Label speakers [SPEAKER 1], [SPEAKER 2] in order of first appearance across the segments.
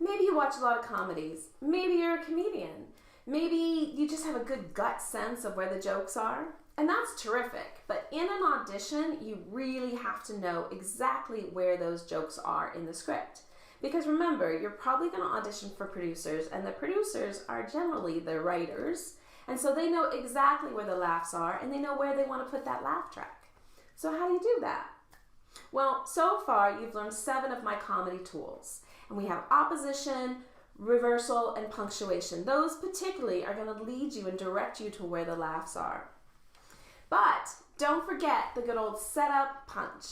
[SPEAKER 1] Maybe you watch a lot of comedies. Maybe you're a comedian. Maybe you just have a good gut sense of where the jokes are. And that's terrific. But in an audition, you really have to know exactly where those jokes are in the script. Because remember, you're probably going to audition for producers, and the producers are generally the writers. And so they know exactly where the laughs are, and they know where they want to put that laugh track. So how do you do that? Well, so far you've learned 7 of my comedy tools. And we have opposition, reversal, and punctuation. Those particularly are going to lead you and direct you to where the laughs are. But don't forget the good old setup punch.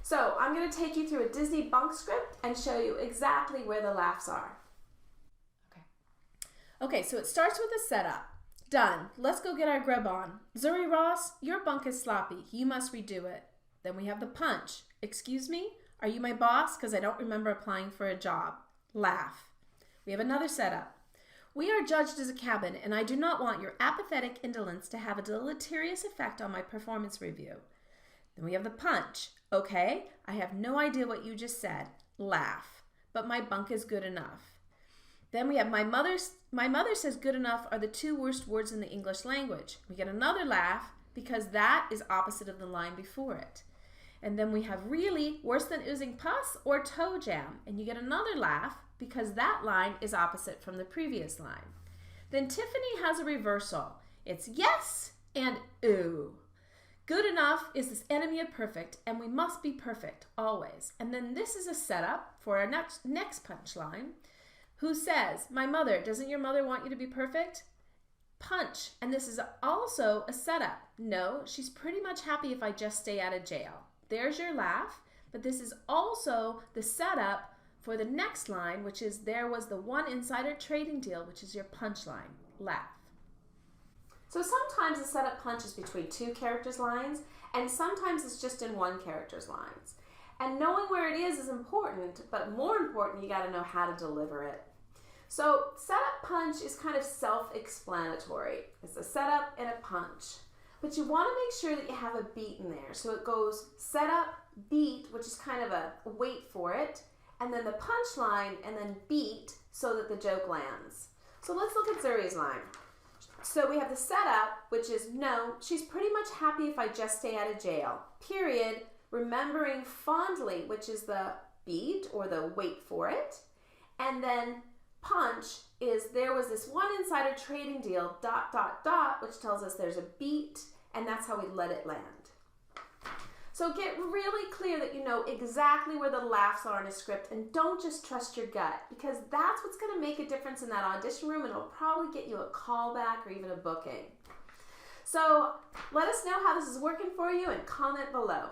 [SPEAKER 1] So I'm going to take you through a Disney bunk script and show you exactly where the laughs are.
[SPEAKER 2] Okay, so it starts with a setup. Done. Let's go get our grub on. Zuri Ross, your bunk is sloppy. You must redo it. Then we have the punch. Excuse me? Are you my boss? Because I don't remember applying for a job. Laugh. We have another setup. We are judged as a cabin, and I do not want your apathetic indolence to have a deleterious effect on my performance review. Then we have the punch. Okay, I have no idea what you just said. Laugh. But my bunk is good enough. Then we have my mother says good enough are the 2 worst words in the English language. We get another laugh because that is opposite of the line before it. And then we have really worse than oozing pus or toe jam. And you get another laugh because that line is opposite from the previous line. Then Tiffany has a reversal. It's yes and ooh. Good enough is this enemy of perfect, and we must be perfect always. And then this is a setup for our next punchline. Who says, my mother, doesn't your mother want you to be perfect? Punch. And this is also a setup. No, she's pretty much happy if I just stay out of jail. There's your laugh, but this is also the setup for the next line, which is there was the one insider trading deal, which is your punchline. Laugh.
[SPEAKER 1] So sometimes the setup punch is between 2 characters' lines, and sometimes it's just in one character's lines. And knowing where it is important, but more important, you got to know how to deliver it. So setup punch is kind of self-explanatory. It's a setup and a punch. But you want to make sure that you have a beat in there. So it goes setup, beat, which is kind of a wait for it, and then the punchline, and then beat so that the joke lands. So let's look at Zuri's line. So we have the setup, which is no, she's pretty much happy if I just stay out of jail, period. Remembering fondly, which is the beat or the wait for it. And then punch is there was this one insider trading deal, ... which tells us there's a beat, and that's how we let it land. So get really clear that you know exactly where the laughs are in a script, and don't just trust your gut, because that's what's going to make a difference in that audition room, and it'll probably get you a callback or even a booking. So let us know how this is working for you and comment below.